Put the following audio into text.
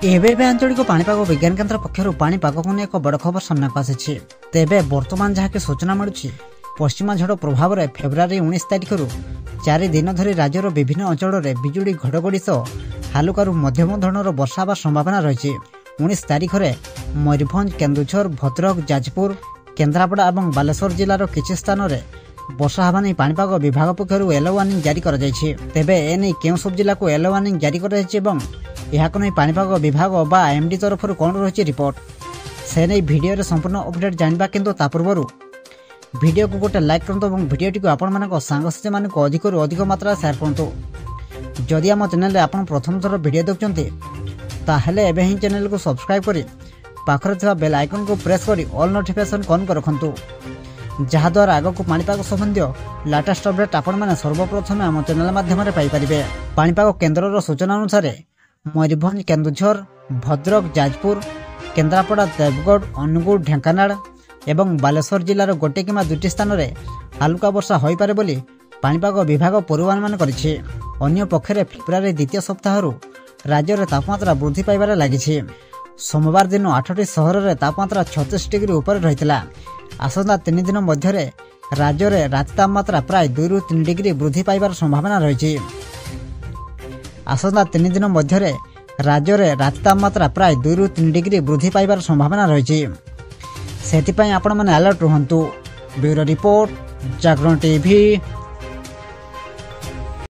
ଏବେ ଆଞ୍ଚଳିକ ପାଣିପାଗ ବିଜ୍ଞାନ କେନ୍ଦ୍ର ପକ୍ଷରୁ ପାଣିପାଗକୁ ନେଇ ଏକ ବଡ଼ ଖବର ସାମ୍ନାକୁ ଆସିଛି। ତେବେ ବର୍ତ୍ତମାନ ଯାହାକି ସୂଚନା ମିଳୁଛି, ପଶ୍ଚିମା ଝଡ଼ ପ୍ରଭାବରେ ଫେବୃଆରୀ 19 ତାରିଖରୁ 4 ଦିନ ଧରି ରାଜ୍ୟର ବିଭିନ୍ନ ଅଞ୍ଚଳରେ ବିଜୁଳି ଘଡ଼ଘଡ଼ି ସହ ହାଲୁକାରୁ ମଧ୍ୟମ ଧରଣର ବର୍ଷା ହେବାର ସମ୍ଭାବନା ରହିଛି। 19 ତାରିଖରେ ମୟୂରଭଞ୍ଜ, କେନ୍ଦୁଝର, ଭଦ୍ରକ, ଯାଜପୁର, କେନ୍ଦ୍ରାପଡ଼ା ଏବଂ ବାଲେଶ୍ୱର ଜିଲ୍ଲାର କିଛି ସ୍ଥାନରେ ବର୍ଷା ହେବା ନେଇ ପାଣିପାଗ ବିଭାଗ ପକ୍ଷରୁ ୟେଲୋ ୱାର୍ଣ୍ଣିଂ ଜାରି କରାଯାଇଛି। ତେବେ ଏନେଇ କେଉଁ ସବୁ ଜିଲ୍ଲାକୁ ୟେଲୋ ୱାର୍ଣ୍ଣିଂ ଜାରି କରାଯାଇଛି ଏବଂ ଏହାକୁ ନେଇ ପାଣିପାଗ ବିଭାଗ ବା ଏମ୍ଡି ତରଫରୁ କ'ଣ ରହିଛି ରିପୋର୍ଟ, ସେ ନେଇ ଭିଡ଼ିଓରେ ସମ୍ପୂର୍ଣ୍ଣ ଅପଡେଟ୍ ଜାଣିବା। କିନ୍ତୁ ତା ପୂର୍ବରୁ ଭିଡ଼ିଓକୁ ଗୋଟେ ଲାଇକ୍ କରନ୍ତୁ ଏବଂ ଭିଡ଼ିଓଟିକୁ ଆପଣମାନଙ୍କ ସାଙ୍ଗସାଥିମାନଙ୍କୁ ଅଧିକରୁ ଅଧିକ ମାତ୍ରାରେ ସେୟାର କରନ୍ତୁ। ଯଦି ଆମ ଚ୍ୟାନେଲରେ ଆପଣ ପ୍ରଥମ ଥର ଭିଡ଼ିଓ ଦେଖୁଛନ୍ତି ତାହେଲେ ଏବେ ହିଁ ଚ୍ୟାନେଲକୁ ସବସ୍କ୍ରାଇବ୍ କରି ପାଖରେ ଥିବା ବେଲ୍ ଆଇକନ୍କୁ ପ୍ରେସ୍ କରି ଅଲ୍ ନୋଟିଫିକେସନ୍ ଅନ୍ କରି ରଖନ୍ତୁ, ଯାହାଦ୍ୱାରା ଆଗକୁ ପାଣିପାଗ ସମ୍ବନ୍ଧୀୟ ଲାଟେଷ୍ଟ ଅପଡେଟ୍ ଆପଣମାନେ ସର୍ବପ୍ରଥମେ ଆମ ଚ୍ୟାନେଲ ମାଧ୍ୟମରେ ପାଇପାରିବେ। ପାଣିପାଗ କେନ୍ଦ୍ରର ସୂଚନା ଅନୁସାରେ ମୟୂରଭଞ୍ଜ, କେନ୍ଦୁଝର, ଭଦ୍ରକ, ଯାଜପୁର, କେନ୍ଦ୍ରାପଡ଼ା, ଦେବଗଡ଼, ଅନୁଗୁଳ, ଢେଙ୍କାନାଳ ଏବଂ ବାଲେଶ୍ୱର ଜିଲ୍ଲାର ଗୋଟିଏ କିମ୍ବା ଦୁଇଟି ସ୍ଥାନରେ ହାଲୁକା ବର୍ଷା ହୋଇପାରେ ବୋଲି ପାଣିପାଗ ବିଭାଗ ପୂର୍ବାନୁମାନ କରିଛି। ଅନ୍ୟ ପକ୍ଷରେ ଫେବୃଆରୀ ଦ୍ୱିତୀୟ ସପ୍ତାହରୁ ରାଜ୍ୟରେ ତାପମାତ୍ରା ବୃଦ୍ଧି ପାଇବାରେ ଲାଗିଛି। ସୋମବାର ଦିନ 8ଟି ସହରରେ ତାପମାତ୍ରା 36 ଡିଗ୍ରୀ ଉପରେ ରହିଥିଲା। ଆସନ୍ତା 3 ଦିନ ମଧ୍ୟରେ ରାଜ୍ୟରେ ରାତି ତାପମାତ୍ରା ପ୍ରାୟ 2ରୁ 3 ଡିଗ୍ରୀ ବୃଦ୍ଧି ପାଇବାର ସମ୍ଭାବନା ରହିଛି। ଆସନ୍ତା 3 ଦିନ ମଧ୍ୟରେ ରାଜ୍ୟରେ ରାତି ତାପମାତ୍ରା ପ୍ରାୟ 2ରୁ 3 ଡିଗ୍ରୀ ବୃଦ୍ଧି ପାଇବାର ସମ୍ଭାବନା ରହିଛି। ସେଥିପାଇଁ ଆପଣମାନେ ଆଲର୍ଟ ରୁହନ୍ତୁ। ବ୍ୟୁରୋ ରିପୋର୍ଟ, ଜାଗରଣ ଟିଭି।